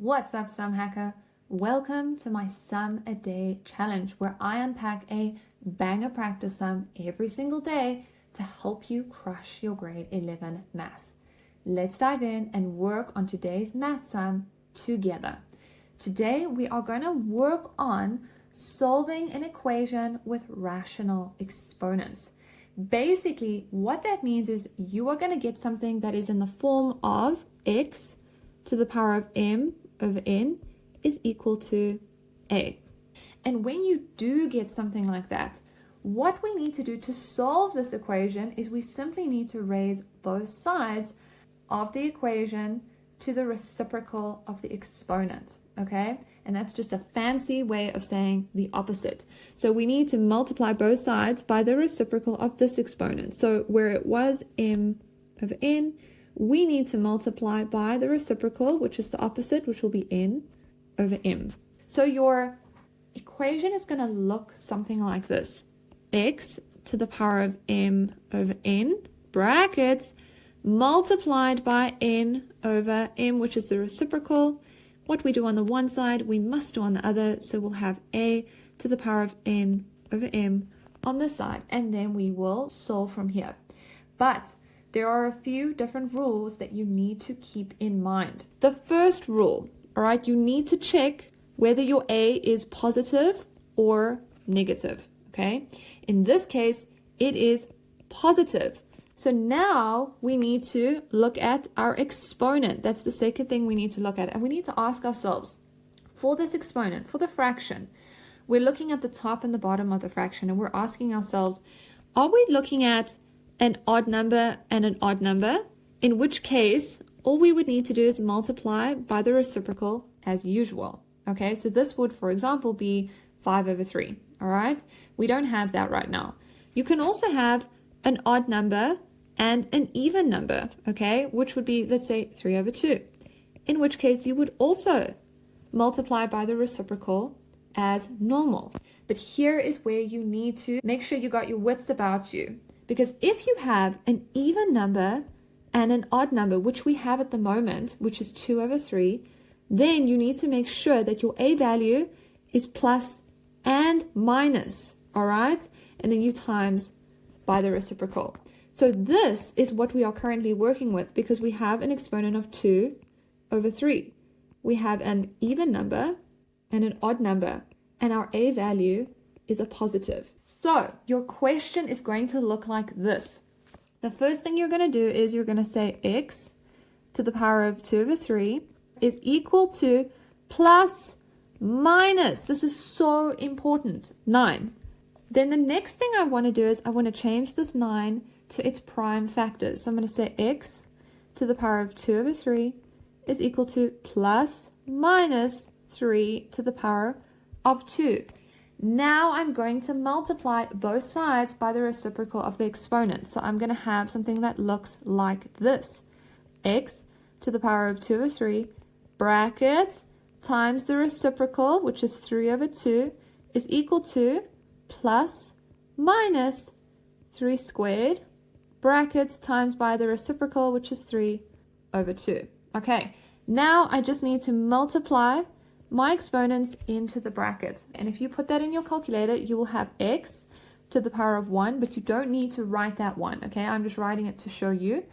What's up, Sum Hacker? Welcome to my Sum a Day challenge, where I unpack a banger practice sum every single day to help you crush your grade 11 maths. Let's dive in and work on today's math sum together. Today, we are going to work on solving an equation with rational exponents. Basically, what that means is you are going to get something that is in the form of x to the power of m over n is equal to a. And when you do get something like that, what we need to do to solve this equation is we simply need to raise both sides of the equation to the reciprocal of the exponent, okay? And that's just a fancy way of saying the opposite. So we need to multiply both sides by the reciprocal of this exponent. So where it was m over n, we need to multiply by the reciprocal, which is the opposite, which will be n over m. So your equation is going to look something like this. X to the power of m over n, brackets, multiplied by n over m, which is the reciprocal. What we do on the one side, we must do on the other. So we'll have a to the power of n over m on this side, and then we will solve from here. But there are a few different rules that you need to keep in mind. The first rule, all right, you need to check whether your a is positive or negative, okay? In this case, it is positive. So now we need to look at our exponent. That's the second thing we need to look at. And we need to ask ourselves, for this exponent, for the fraction, we're looking at the top and the bottom of the fraction, and we're asking ourselves, are we looking at an odd number and an odd number? In which case, all we would need to do is multiply by the reciprocal as usual. Okay, so this would, for example, be 5 over 3. All right, we don't have that right now. You can also have an odd number and an even number, okay, which would be, let's say, 3 over 2. In which case, you would also multiply by the reciprocal as normal. But here is where you need to make sure you got your wits about you. Because if you have an even number and an odd number, which we have at the moment, which is 2 over 3, then you need to make sure that your a value is plus and minus, all right? And then you times by the reciprocal. So this is what we are currently working with, because we have an exponent of 2 over 3. We have an even number and an odd number, and our a value is a positive. So your question is going to look like this. The first thing you're going to do is you're going to say x to the power of 2 over 3 is equal to plus minus, this is so important, 9. Then the next thing I want to do is I want to change this 9 to its prime factors. So I'm going to say x to the power of 2 over 3 is equal to plus minus 3 to the power of 2. Now I'm going to multiply both sides by the reciprocal of the exponent. So I'm going to have something that looks like this. X to the power of 2 over 3, brackets, times the reciprocal, which is 3 over 2, is equal to plus minus 3 squared, brackets, times by the reciprocal, which is 3 over 2. Okay, now I just need to multiply my exponents into the brackets. And if you put that in your calculator, you will have x to the power of 1, but you don't need to write that 1, okay? I'm just writing it to show you,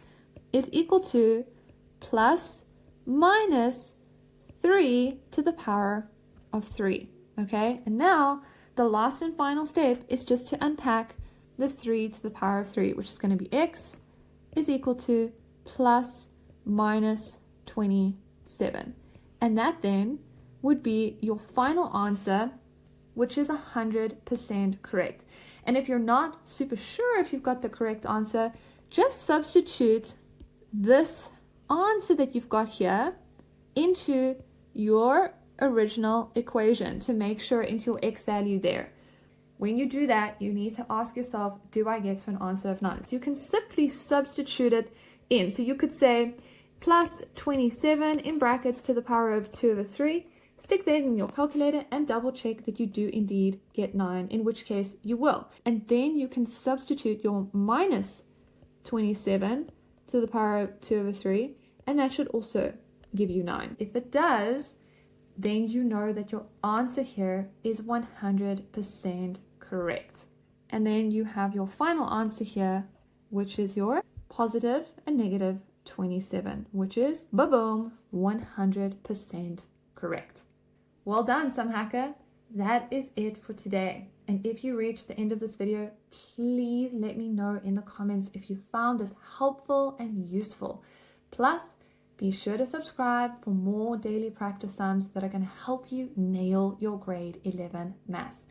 is equal to plus minus 3 to the power of 3, okay? And now the last and final step is just to unpack this 3 to the power of 3, which is going to be x is equal to plus minus 27. And that then would be your final answer, which is 100% correct. And if you're not super sure if you've got the correct answer, just substitute this answer that you've got here into your original equation to make sure into your x value there. When you do that, you need to ask yourself, do I get to an answer of 9? So you can simply substitute it in. So you could say plus 27 in brackets to the power of 2 over 3. Stick that in your calculator and double check that you do indeed get 9, in which case you will. And then you can substitute your minus 27 to the power of 2 over 3, and that should also give you 9. If it does, then you know that your answer here is 100% correct. And then you have your final answer here, which is your positive and negative 27, which is, ba-boom, 100% correct. Well done, Sum Hacker. That is it for today. And if you reached the end of this video, please let me know in the comments if you found this helpful and useful. Plus, be sure to subscribe for more daily practice sums that are going to help you nail your grade 11 maths.